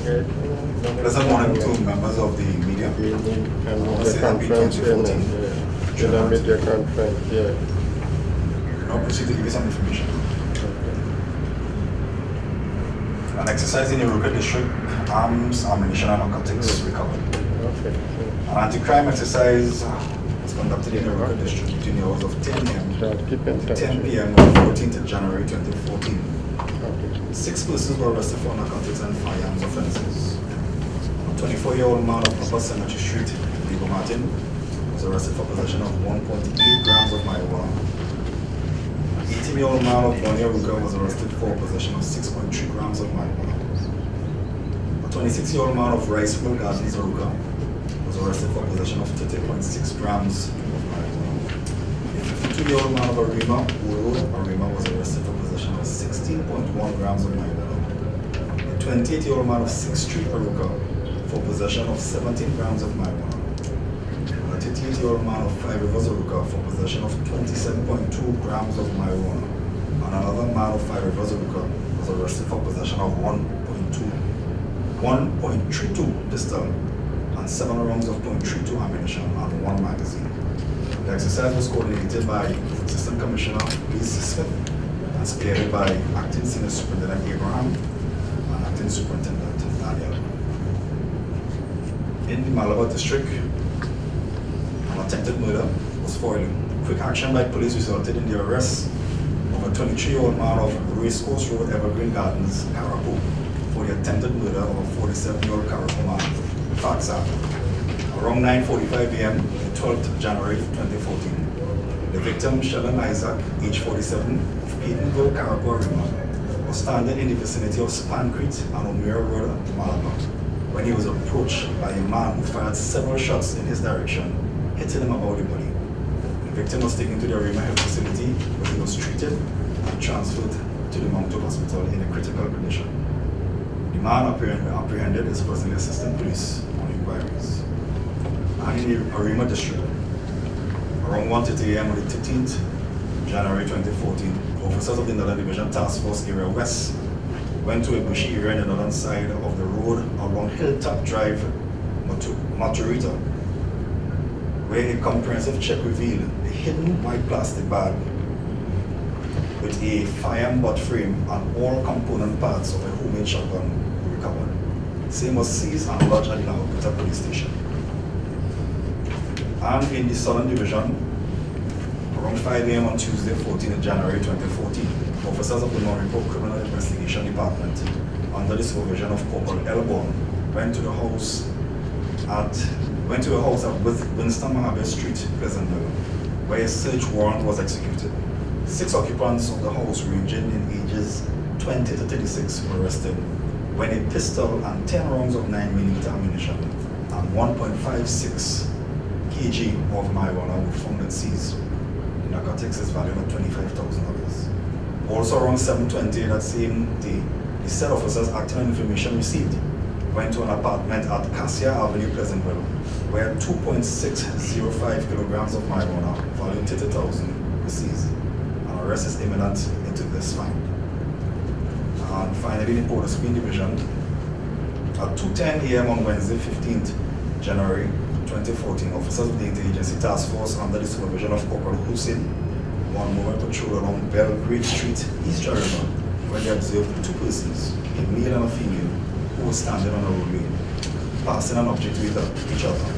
Pleasant morning to members of the media. Happy 2014. Media conference, yeah. Now proceed to give you some information. An exercise in the Iroquois district, arms, ammunition, and narcotics recovered. Okay. An anti-crime exercise was conducted in the Iroquois district between the hours of 10 a.m. to 10 p.m. on 14th January 2014. Okay. 6 persons were arrested for narcotics and firearms offences. A 24-year-old man of Upper Cemetery Street, Diego Martin, was arrested for possession of 1.8 grams of marijuana. An 18-year-old man of Bonnie Aruca was arrested for possession of 6.3 grams of marijuana. A 26-year-old man of Rice Mill Gardens, Aruca, was arrested for possession of 30.6 grams of marijuana. A 52-year-old man of Arima, Uro, Arima, was arrested for possession of 16.1 grams of marijuana. A 28-year-old man of 6th Street, Aruca, for possession of 17 grams of marijuana. A 38-year-old man of 5 Rivers, Aruca, for possession of 27.2 grams of marijuana. And another man of 5 Rivers, Aruca, was arrested for possession of 1.32 pistol and 7 rounds of .32 ammunition and 1 magazine. The exercise was coordinated by Assistant Commissioner Police Smith and spearheaded by Acting Senior Superintendent Abraham and Acting Superintendent Daniel. In the Malabar district, an attempted murder was foiled. Quick action by police resulted in the arrest of a 23-year-old man of Racecourse Road, Evergreen Gardens, Carapo, for the attempted murder of a 47-year-old Carapo man. Facts are, around 9:45 a.m. on 12th January 2014, the victim, Sheldon Isaac, age 47, of Peytonville, Carapo, Arima, was standing in the vicinity of Spancrete and O'Meara Road, Malabar, when he was approached by a man who fired several shots in his direction, hitting him about the body. The victim was taken to the Arima Health Facility, where he was treated and transferred to the Mountain Hospital in a critical condition. The man apprehended is presently assisting police on inquiries. And in the Arima district, around 1:30 a.m. on the 13th January 2014, officers of the Northern Division Task Force Area West went to a bushy area on the northern side of the road along Hilltop Drive, Maturita, where a comprehensive check revealed a hidden white plastic bag with a firearm butt frame and all component parts of a homemade shotgun were recovered. Same was seized and lodged at the Nahokota police station. And in the Southern Division, around 5 a.m. on Tuesday, 14th January 2014, officers of the Non-Report Criminal Investigation Department, under the supervision of Corporal Elborn, went to a house at Winston Mahabe Street, Pleasantville, where a search warrant was executed. 6 occupants of the house, ranging in ages 20 to 36, were arrested when a pistol and 10 rounds of 9mm ammunition and 1.56 kg of marijuana were found and seized. The narcotics is valued at $25,000. Also around 7:20 that same day, the said officers, acting on information received, went to an apartment at Cassia Avenue, Pleasantville, where 2.605 kilograms of marijuana valued $30,000 were seized. An arrest is imminent into this find. And finally, in the Port of Spain Division, at 2:10 a.m. on Wednesday, 15th January 2014, officers of the Interagency Task Force, under the supervision of Corporal Hussein, one moving patrol along Belgrade Street, East Jericho, when they observed 2 persons, a male and a female, who were standing on a roadway, passing an object with each other.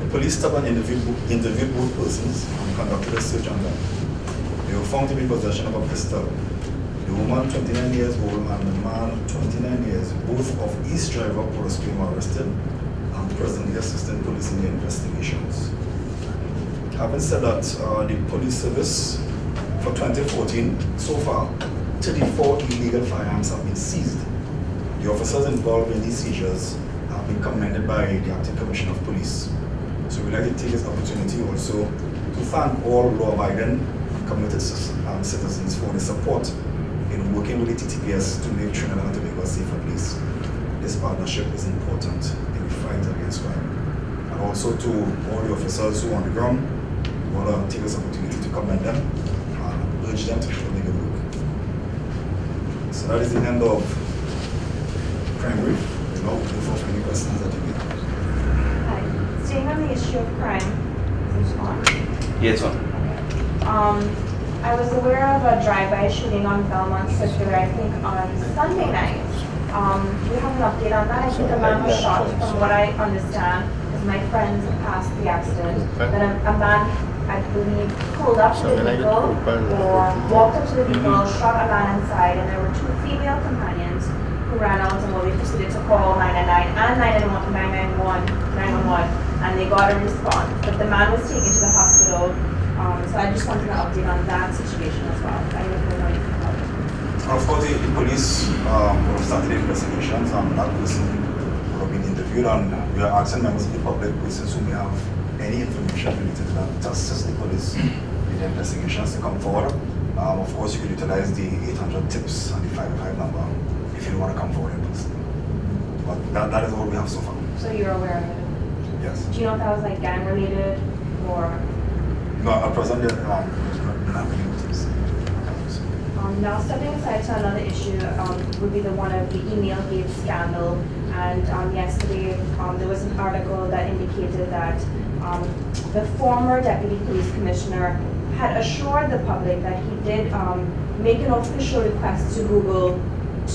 The police stopped and interviewed both persons and conducted a search on them. They were found to be in possession of a pistol. The woman, 29 years old, and the man, 29 years, both of East Driver, Port of Spain, were arrested and presently assisting police in the investigations. Having said that, the police service for 2014, so far, 34 illegal firearms have been seized. The officers involved in these seizures have been commended by the Acting Commissioner of Police. So we'd like to take this opportunity also to thank all law-abiding and committed citizens for the support in working with the TTPS to make Trinidad and Tobago a safer place. This partnership is important in the fight against crime. And also to all the officers who are on the ground, we want to take this opportunity to commend them and urge them to keep doing good work. So that is the end of Crime Brief. No, for any questions that you may have. Hi. Staying on the issue of crime, is this on? Yes, sir. I was aware of a drive-by shooting on Belmont Circular, I think on Sunday night. Do you have an update on that? I think a man was shot, from what I understand, because my friends passed the accident. That a man, I believe, pulled up to the vehicle or walked up to the vehicle, shot a man inside, and there were two female companions who ran out and we proceeded to call 999 and 911, and they got a response. But the man was taken to the hospital. So I just wanted an update on that situation as well. I don't know anything about it. Of course, the police would have started investigations, and that person would have been interviewed, and we are asking members of the public, persons who may have any information related to that, to assist the police with the investigations to come forward. Of course, you could utilize the 800 tips and the 505 number if you don't want to come forward in person. But that is all we have so far. So you're aware of it? Yes. Do you know if that was like gang related or? No, at present, there's not many motives. Now stepping aside to another issue would be the one of the email-gate scandal. And yesterday there was an article that indicated that the former deputy police commissioner had assured the public that he did make an official request to Google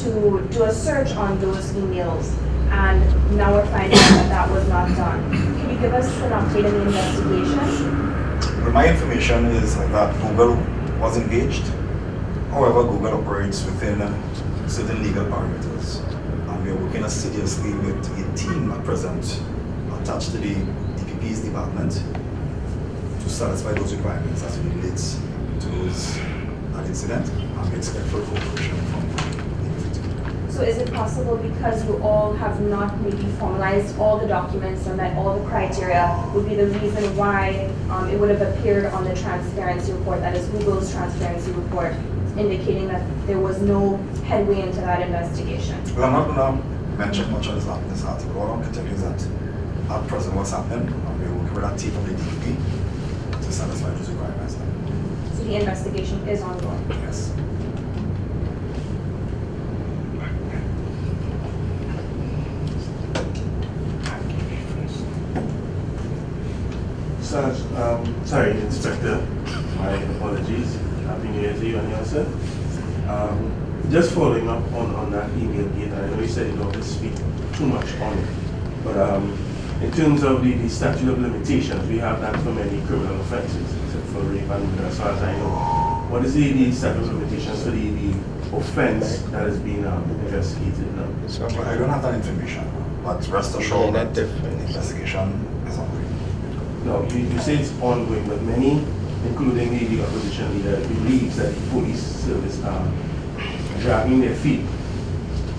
to do a search on those emails. And now we're finding out that that was not done. Can you give us an update on the investigation? Well, my information is that Google was engaged. However, Google operates within certain legal parameters. And we are working assiduously with a team at present attached to the DPP's department to satisfy those requirements as it relates to that incident. And we expect full cooperation from So is it possible, because you all have not maybe formalized all the documents and met all the criteria, would be the reason why it would have appeared on the transparency report, that is Google's transparency report, indicating that there was no headway into that investigation? Well, I'm not going to mention much on this article. All I can tell you is that at present what's happening, and we're working with that team from the DPP to satisfy those requirements. So the investigation is ongoing? Yes. Sorry, Inspector. My apologies. Happy New Year to you and yours, sir. Just following up on that email gate, I know you said you don't want to speak too much on it, but in terms of the statute of limitations, we have that for many criminal offenses, except for rape and murder, as far as I know. What is the statute of limitations for the offense that is being investigated now? Well, I don't have that information, but rest assured that the investigation is ongoing. No, you say it's ongoing, but many, including the opposition leader, believes that the police service are dragging their feet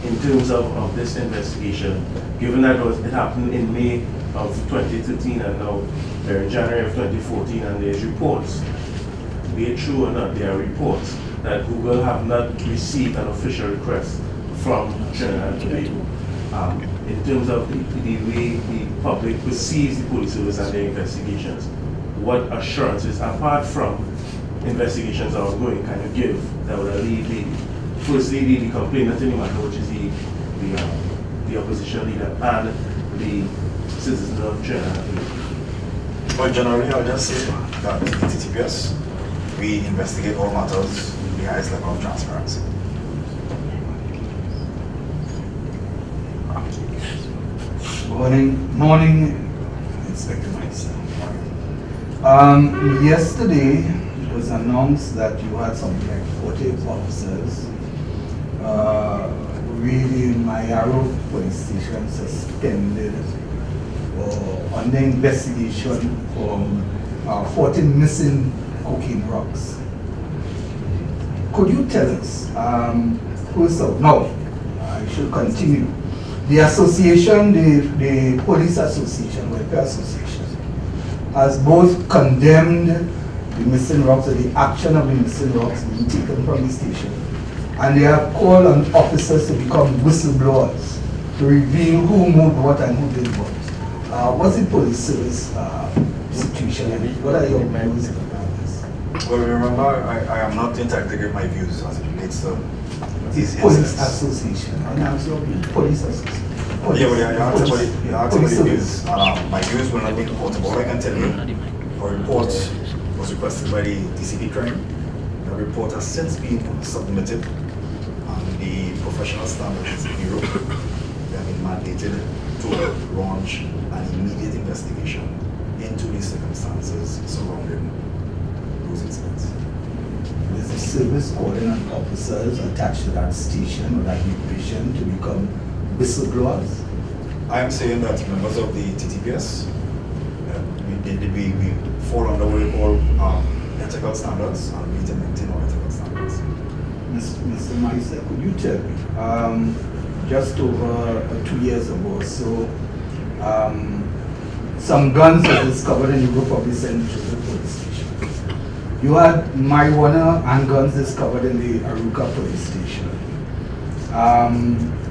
in terms of this investigation, given that it happened in May of 2013 and now we're in January of 2014, and there's reports, be it true or not, there are reports that Google have not received an official request from Trinidad and Tobago. In terms of the way the public perceives the police service and their investigations, what assurances, apart from investigations ongoing, can you give that would alleviate, firstly, the complainant in the matter, which is the opposition leader and the citizens of Trinidad? Well, generally, I'll just say that in TTPS, we investigate all matters with the highest level of transparency. Morning, Inspector myself. Yesterday it was announced that you had something like 40 officers really in my Arrow police station suspended or under investigation from 14 missing cocaine rocks. Could you tell us, first of all, I should continue. The association, the police association, welfare association, has both condemned the missing rocks or the action of the missing rocks being taken from the station, and they have called on officers to become whistleblowers to reveal who moved what and who did what. What's the police service situation, and what are your views about this? Well, remember, I am not entitled to give my views as it relates to It's police association, and also police association. Yeah, well, you asked about police the service. views. My views will not be reportable. All I can tell you, a report was requested by the DCP Crime. The report has since been submitted, and the Professional Standards Bureau, they have been mandated to launch an immediate investigation into the circumstances surrounding those incidents. Is the service calling on officers attached to that station or that division to become whistleblowers? I am saying that members of the TTPS, we fall under what we call ethical standards, and we need to maintain our ethical standards. Mr. Meister, could you tell me, just over 2 years ago or so, some guns were discovered in the group of the St. Joseph police station. You had marijuana and guns discovered in the Aruka police station.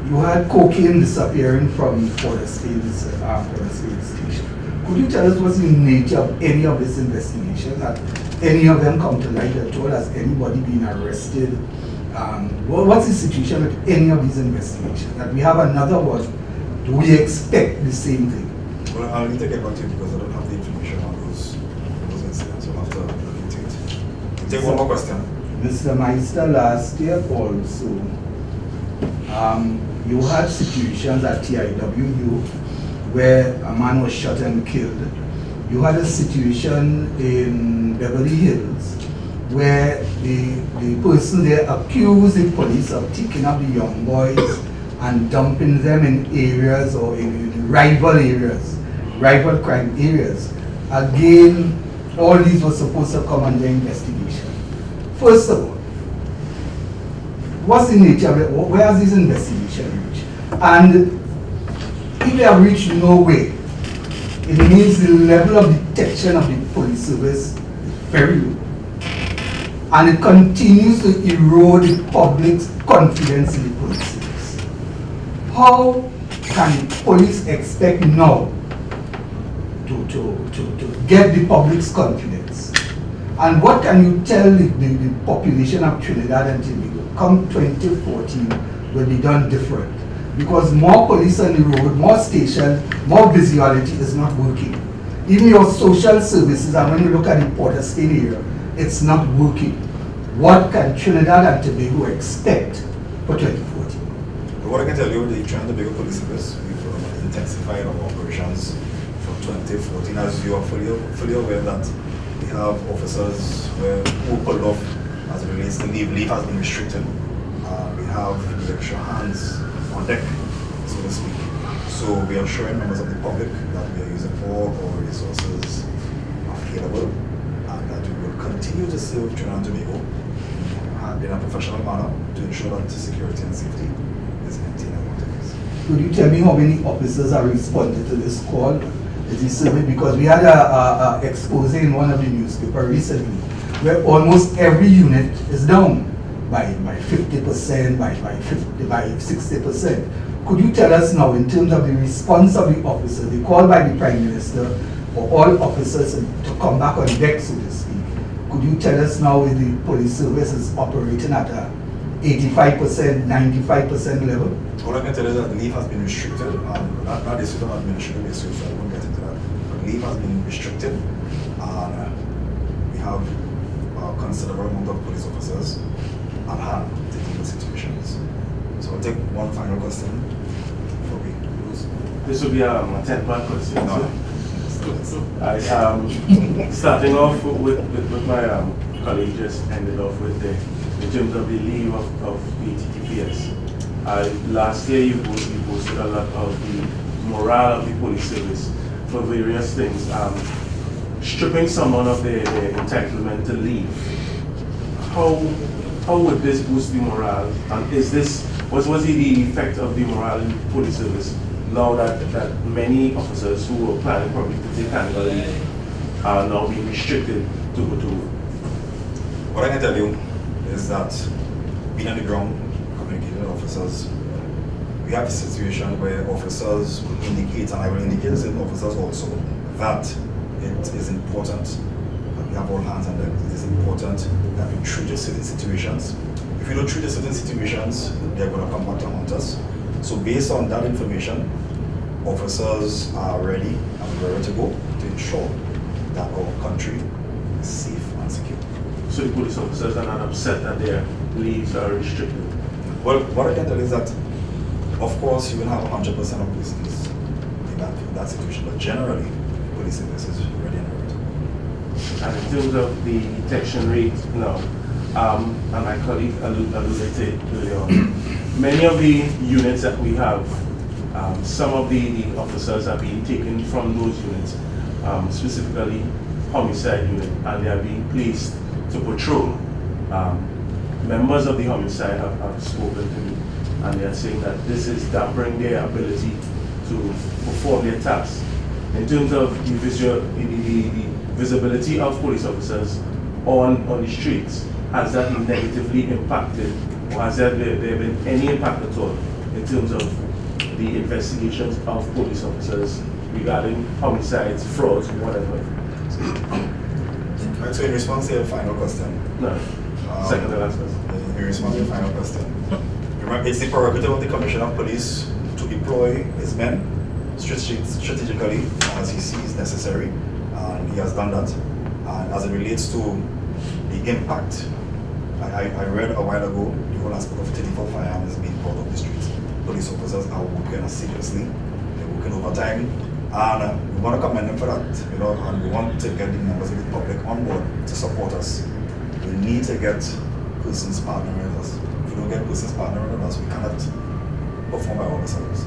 You had cocaine disappearing from Forest-Spade station. Could you tell us what's the nature of any of this investigation? Have any of them come to light at all? Has anybody been arrested? What's the situation with any of these investigations? That we have another one, do we expect the same thing? Well, I'll need to get back to you because I don't have the information on those incidents. We'll have to look into it. We'll take one more question. Mr. Meister, last year also, you had situations at TIWU where a man was shot and killed. You had a situation in Beverly Hills where the person there accused the police of taking up the young boys and dumping them in areas or in rival areas, rival crime areas. Again, all these were supposed to come under investigation. First of all, what's the nature of it? Where has this investigation reached? And if they have reached nowhere, it means the level of detection of the police service is very low. And it continues to erode the public's confidence in the police service. How can the police expect now to get the public's confidence? And what can you tell the population of Trinidad and Tobago come 2014 will be done different? Because more police on the road, more stations, more visuality is not working. Even your social services, and when you look at the Port-of-Spain area, it's not working. What can Trinidad and Tobago expect for 2014? What I can tell you, the Trinidad and Tobago Police Service, we've intensified our operations for 2014. As you are fully aware that we have officers who pulled off as it relates to leave. Leave has been restricted. We have the extra hands on deck, so to speak. So we are assuring members of the public that we are using all our resources available and that we will continue to serve Trinidad and Tobago in a professional manner to ensure that security and safety is maintained at all. Could you tell me how many officers are responded to this call? Is it survey? Because we had a expose in one of the newspapers recently where almost every unit is down by 50%, by 60%. Could you tell us now, in terms of the response of the officers, the call by the Prime Minister for all officers to come back on deck, so to speak? Could you tell us now if the police service is operating at a 85%, 95% level? All I can tell you is that leave has been restricted. Not the system administrative issues, so I won't get into that. But leave has been restricted, and we have a considerable amount of police officers at hand to deal with situations. So I'll take one final question before we close. This will be a 10-part question. No. Starting off with my colleague just ended off with in terms of the leave of the TTPS. Last year you posted a lot of the morale of the police service for various things. Stripping someone of their entitlement to leave. How would this boost the morale? And what was the effect of the morale in the police service now that many officers who were planning probably to take annual leave are now being restricted to go to work? What I can tell you is that being on the ground, communicating with officers, we have a situation where officers will indicate, and I will indicate this in officers also, that it is important that we have all hands on deck. It is important that we treat certain situations. If we don't treat certain situations, they're going to come back to haunt us. So based on that information, officers are ready and ready to go to ensure that our country is safe and secure. So the police officers are not upset that their leaves are restricted. Well, what I can tell you is that, of course, you will have 100% of persons in that situation, but generally, police service is ready and ready. And in terms of the detection rate now, and my colleague alluded to it earlier on, many of the units that we have, some of the officers are being taken from those units, specifically homicide unit, and they are being placed to patrol. Members of the homicide have spoken to me, and they are saying that this is dampering their ability to perform their tasks. In terms of the visibility of police officers on the streets, has that been negatively impacted, or has there been any impact at all in terms of the investigations of police officers regarding homicides, frauds, whatever? Right, so in response to your final question, No. Second to last question. in response to your final question, remember, it's the prerogative of the Commissioner of Police to deploy his men strategically as he sees necessary, and he has done that. And as it relates to the impact, I read a while ago the whole aspect of 34 firearms being brought off the streets. Police officers are working seriously, they're working overtime, and we want to commend them for that, and we want to get the members of the public on board to support us. We need to get persons partnering with us. If we don't get persons partnering with us, we cannot perform by ourselves.